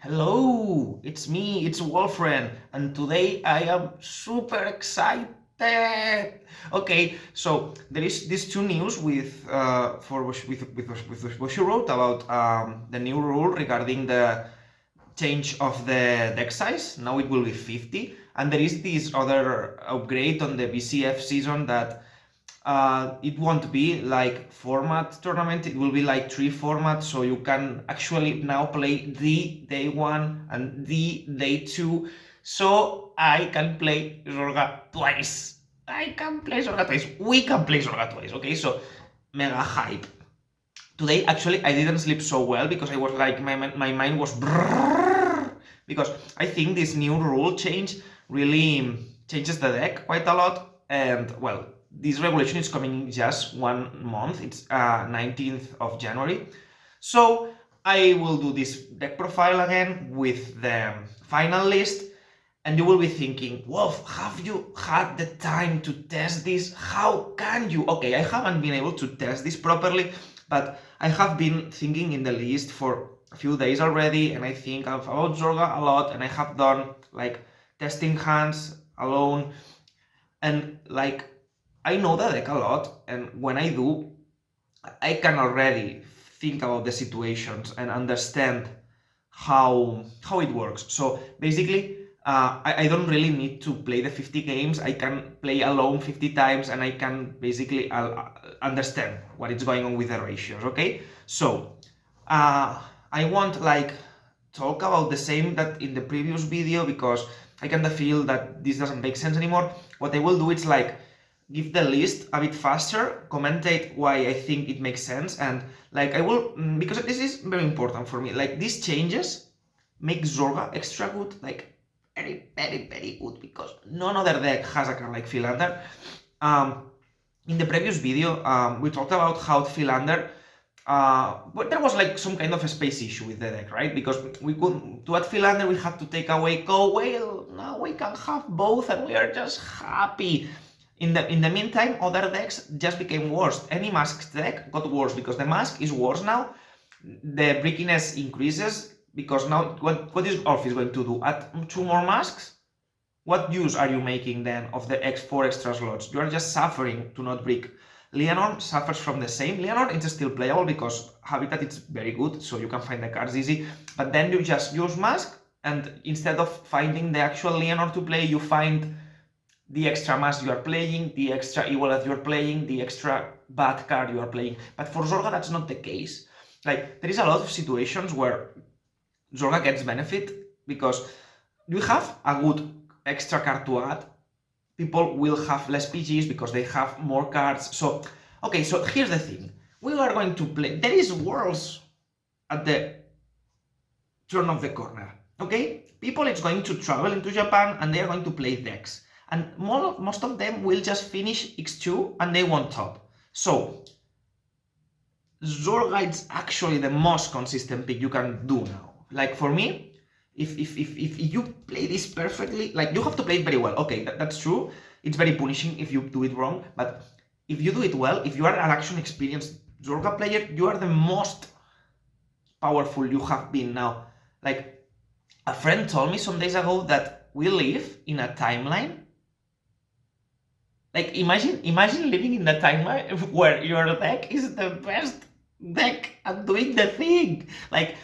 Hello, it's me, it's Wolfren, and today I am super excited. Okay, so there is this two news with what she wrote about the new rule regarding the change of the deck size. Now it will be 50, and there is this other upgrade on the BCF season that it won't be like format tournament, it will be like 3 formats, so you can actually now play the day 1 and the day 2, so I can play Zorga twice. I can play Zorga twice. We can play Zorga twice, okay? So, mega hype. Today, actually, I didn't sleep so well because I was like, my mind was brrrr, because I think this new rule change really changes the deck quite a lot. And well, this regulation is coming in just 1 month. It's 19th of January. So I will do this deck profile again with the final list. And you will be thinking, Wolf, have you had the time to test this? How can you? Okay, I haven't been able to test this properly, but I have been thinking in the list for a few days already, and I think about Zorga a lot, and I have done like testing hands alone, and like I know the deck a lot, and when I do, I can already think about the situations and understand how it works. So basically, I don't really need to play the 50 games. I can play alone 50 times and I can basically understand what is going on with the ratios, okay? So I won't like talk about the same that in the previous video because I kind of feel that this doesn't make sense anymore. What I will do is like give the list a bit faster, commentate why I think it makes sense, and like I will, because this is very important for me, like these changes make Zorga extra good, like very, very, very good, because none other deck has a card like Philander. In the previous video, we talked about how Philander, but there was like some kind of a space issue with the deck, right? Because we couldn't, to add Philander, we had to take away Go. Well, now we can have both and we are just happy. In the meantime, other decks just became worse. Any Masques deck got worse because the Mask is worse now. The brickiness increases because now what is Orph is going to do? Add 2 more Masks? What use are you making then of the 4 extra slots? You are just suffering to not brick. Leonor suffers from the same. Leonor is still playable because Habitat is very good, so you can find the cards easy. But then you just use Mask, and instead of finding the actual Leonor to play, you find the extra mask you are playing, the extra evil that you are playing, the extra bad card you are playing. But for Zorga, that's not the case. Like, there is a lot of situations where Zorga gets benefit because you have a good extra card to add. People will have less PGs because they have more cards. So, okay, so here's the thing. We are going to play. There is Worlds at the turn of the corner, okay? People is going to travel into Japan and they are going to play decks. And most of them will just finish X2 and they won't top. So, Zorga is actually the most consistent pick you can do now. Like for me, if you play this perfectly, like you have to play it very well. Okay, that's true. It's very punishing if you do it wrong, but if you do it well, if you are an action experienced Zorga player, you are the most powerful you have been now. Like a friend told me some days ago that we live in a timeline. Like imagine living in the timeline where your deck is the best deck at doing the thing. Like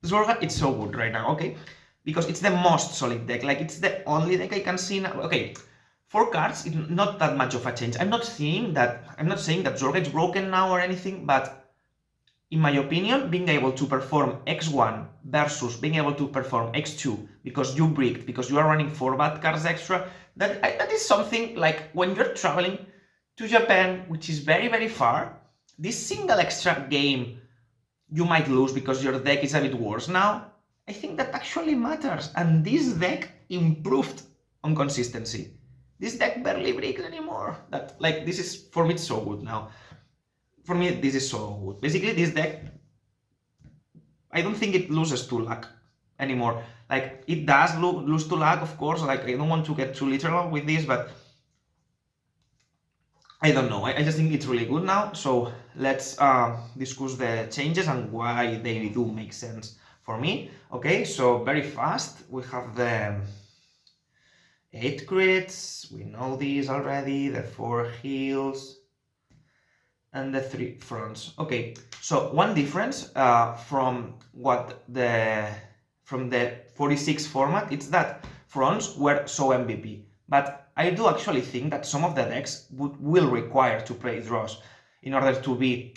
Zorga, it's so good right now, okay? Because it's the most solid deck. Like it's the only deck I can see now. Okay, 4 cards, it's not that much of a change. I'm not saying that Zorga is broken now or anything, but in my opinion, being able to perform X1 versus being able to perform X2 because you bricked, because you are running 4 bad cards extra, that is something like when you're traveling to Japan, which is very, very far, this single extra game you might lose because your deck is a bit worse now, I think that actually matters. And this deck improved on consistency. This deck barely breaks anymore. That, like, this is, for me, it's so good now. For me, this is so good. Basically, this deck, I don't think it loses to luck anymore. Like, it does lose to luck, of course. Like, I don't want to get too literal with this, but I don't know. I just think it's really good now. So let's discuss the changes and why they do make sense for me. Okay, so very fast. We have the 8 crits, we know these already, the 4 heals, and the 3 fronts. Okay, so one difference from the 46 format, it's that fronts were so MVP. But I do actually think that some of the decks will require to play draws in order to be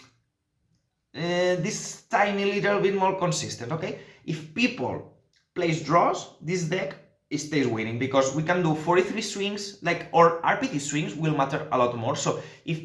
this tiny little bit more consistent, okay? If people place draws, this deck stays winning because we can do 43 swings, like, or RPT swings will matter a lot more. So if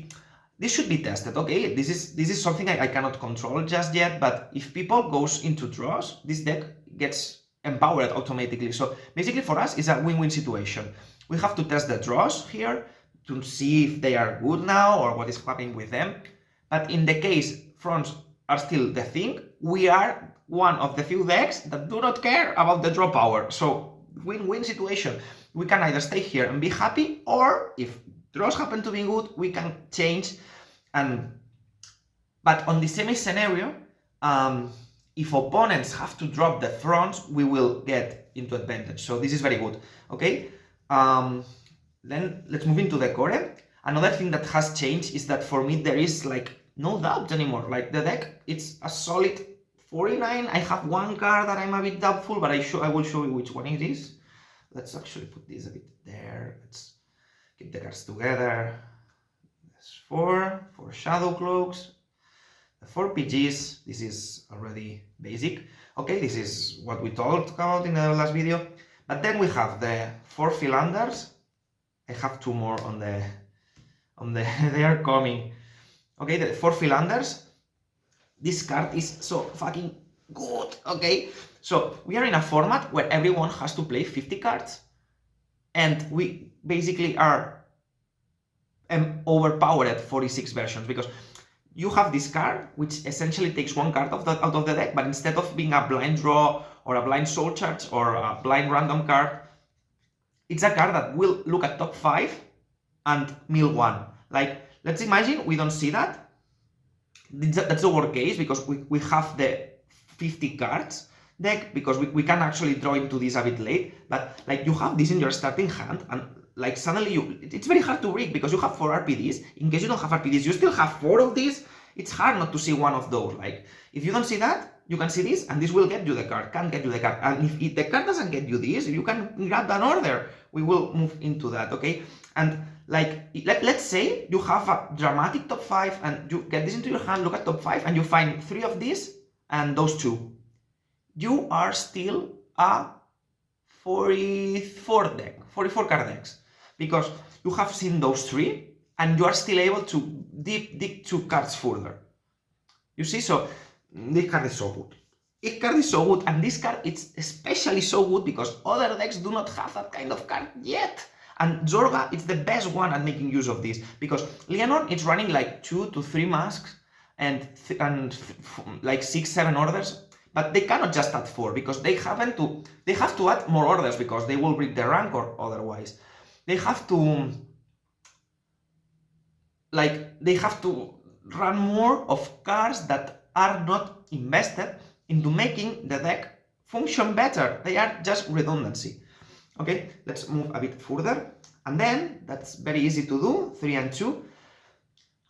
this should be tested, okay? This is something I cannot control just yet, but if people goes into draws, this deck gets empowered automatically. So basically for us, it's a win-win situation. We have to test the draws here to see if they are good now or what is happening with them. But in the case fronts are still the thing, we are one of the few decks that do not care about the draw power. So win-win situation. We can either stay here and be happy, or if draws happen to be good, we can change. But on the same scenario, if opponents have to drop the fronts, we will get into advantage. So this is very good. Okay. Then let's move into the core. Another thing that has changed is that for me there is like no doubt anymore. Like the deck, it's a solid 49. I have one card that I'm a bit doubtful, but I will show you which one it is. Let's actually put this a bit there. Let's keep the cards together. There's 4 shadowcloaks, the 4 PGs. This is already basic. Okay, this is what we talked about in the last video. But then we have the 4 Philanders. I have 2 more on the they are coming. Okay, the 4 Philanders. This card is so fucking good. Okay, so we are in a format where everyone has to play 50 cards, and we basically are overpowered at 46 versions because you have this card which essentially takes 1 card out of the deck, but instead of being a blind draw or a blind soul charge or a blind random card, it's a card that will look at top 5 and mill 1. Like, let's imagine we don't see that. That's the worst case because we have the 50 cards deck because we can actually draw into this a bit late. But like you have this in your starting hand and like suddenly it's very hard to rig because you have 4 RPDs. In case you don't have RPDs, you still have 4 of these. It's hard not to see one of those. Like if you don't see that, you can see this and this will get you the card, can get you the card. And if the card doesn't get you this, you can grab an order. We will move into that, okay? And like, let's say you have a dramatic top 5 and you get this into your hand, look at top 5 and you find 3 of these and those 2. You are still a 44 card decks because you have seen those 3 and you are still able to dig 2 cards further. You see, so this card is so good. This card is so good, and this card it's especially so good because other decks do not have that kind of card yet. And Zorga is the best one at making use of this because Leonon is running like 2 to 3 masks and like 6-7 orders, but they cannot just add 4 because they have to add more orders because they will break the rank or otherwise. They have to run more of cards that are not invested into making the deck function better. They are just redundancy. Okay, let's move a bit further. And then, that's very easy to do, 3 and 2.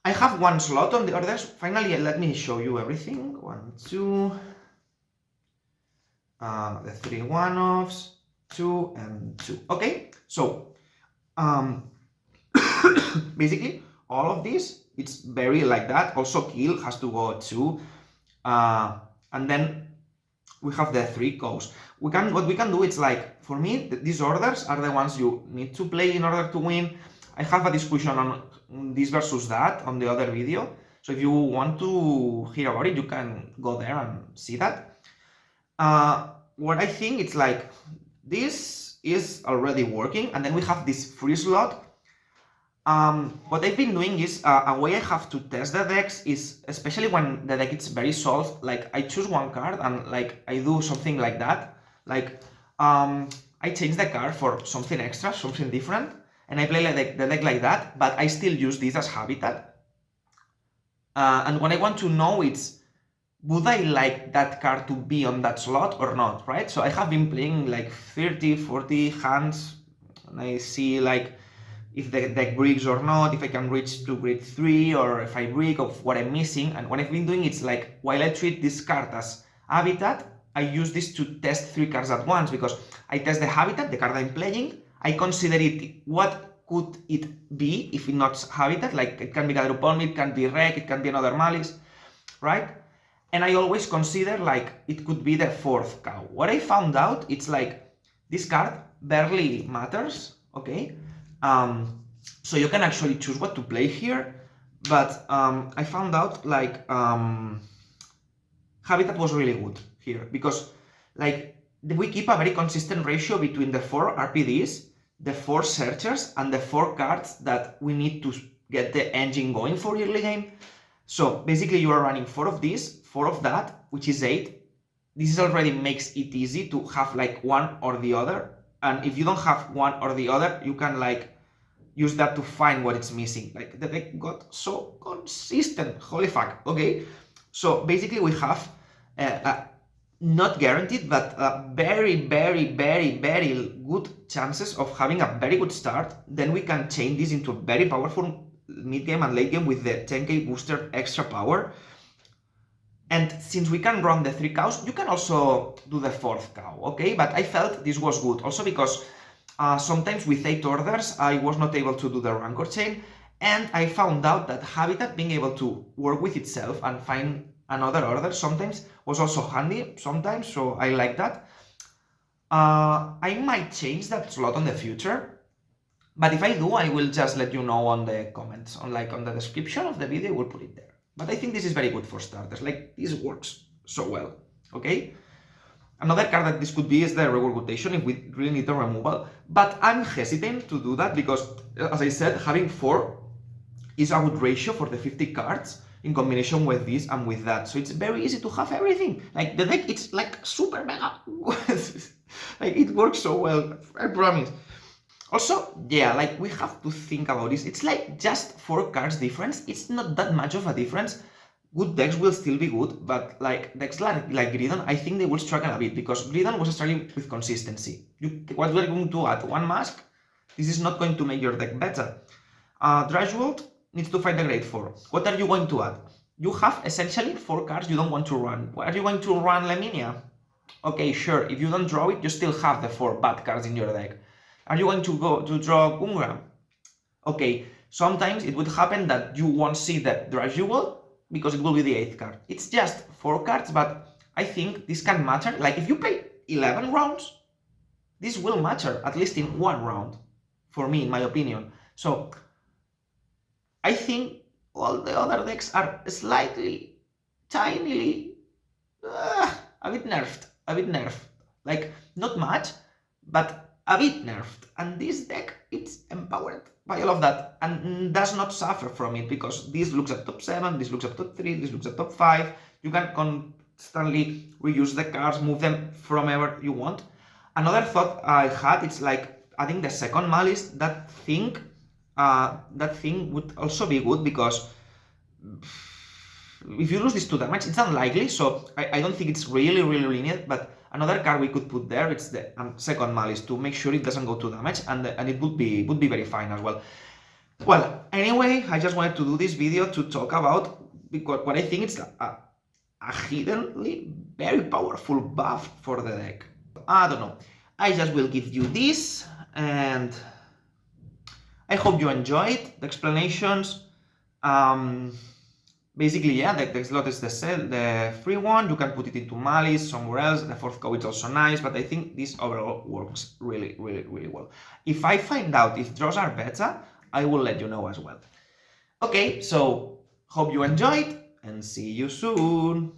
I have 1 slot on the orders. Finally, let me show you everything. 1, 2. The 3 one-offs, 2 and 2. Okay, so basically, all of this, it's very like that. Also, Keel has to go 2. And then we have the 3 cows. What we can do is like, for me, these orders are the ones you need to play in order to win. I have a discussion on this versus that on the other video. So if you want to hear about it, you can go there and see that. What I think it's like, this is already working, and then we have this free slot. What I've been doing is, a way I have to test the decks is, especially when the deck is very solved, like I choose 1 card and like I do something like that. Like, I change the card for something extra, something different, and I play like the deck like that, but I still use this as Habitat. And what I want to know is, would I like that card to be on that slot or not, right? So I have been playing like 30, 40 hands, and I see like if the deck breaks or not, if I can reach to grade 3, or if I break, of what I'm missing. And what I've been doing, it's like, while I treat this card as Habitat, I use this to test 3 cards at once, because I test the Habitat, the card I'm playing, I consider it, what could it be if it's not Habitat, like it can be Gadrupon, it can be Wreck, it can be another Malice, right? And I always consider like it could be the 4th cow. What I found out, it's like this card barely matters, okay? So you can actually choose what to play here, but I found out like Habitat was really good here, because like we keep a very consistent ratio between the 4 RPDs, the 4 searchers, and the 4 cards that we need to get the engine going for early game. So basically you are running 4 of this, 4 of that, which is 8. This already makes it easy to have like one or the other. And if you don't have one or the other, you can like use that to find what it's missing. Like the deck got so consistent, holy fuck, okay? So basically we have not guaranteed, but very, very, very, very good chances of having a very good start. Then we can change this into a very powerful mid-game and late game with the 10k booster extra power. And since we can run the 3 cows, you can also do the 4th cow, okay? But I felt this was good, also because sometimes with 8 orders, I was not able to do the Rancor chain, and I found out that Habitat being able to work with itself and find another order sometimes was also handy sometimes, so I like that. I might change that slot on the future, but if I do, I will just let you know on the comments, on the description of the video, I will put it there. But I think this is very good for starters, like this works so well, okay? Another card that this could be is the Regurgitation if we really need a removal, but I'm hesitant to do that because, as I said, having 4 is a good ratio for the 50 cards in combination with this and with that, so it's very easy to have everything. Like the deck, it's like super mega, like it works so well, I promise. Also, yeah, like we have to think about this. It's like just 4 cards difference. It's not that much of a difference. Good decks will still be good, but like decks like Gridon, I think they will struggle a bit, because Gridon was struggling with consistency. What we're going to add? 1 mask? This is not going to make your deck better. Drashwold needs to fight the grade 4. What are you going to add? You have essentially 4 cards you don't want to run. Are you going to run Laminia? Okay, sure, if you don't draw it, you still have the 4 bad cards in your deck. Are you going to go to draw Kungram? Okay, sometimes it would happen that you won't see the Drashwold because it will be the 8th card. It's just 4 cards, but I think this can matter. Like if you play 11 rounds, this will matter at least in 1 round, for me, in my opinion. So I think all the other decks are slightly, tinily, a bit nerfed. Like not much, but a bit nerfed, and this deck, it's empowered by all of that and does not suffer from it, because this looks at top 7, this looks at top 3, this looks at top 5. You can constantly reuse the cards, move them from wherever you want. Another thought I had, it's like adding the second Malice. That thing would also be good, because if you lose this 2 damage, it's unlikely, so I don't think it's really needed, but another card we could put there, it's the second Malice, to make sure it doesn't go 2 damage, and it would be very fine as well. Well, anyway, I just wanted to do this video to talk about what I think it's a hiddenly very powerful buff for the deck. I don't know. I just will give you this, and I hope you enjoyed the explanations. Basically, yeah, the slot is the free one. You can put it into Malice, somewhere else. The 4th cow is also nice, but I think this overall works really well. If I find out if draws are better, I will let you know as well. Okay, so hope you enjoyed, and see you soon.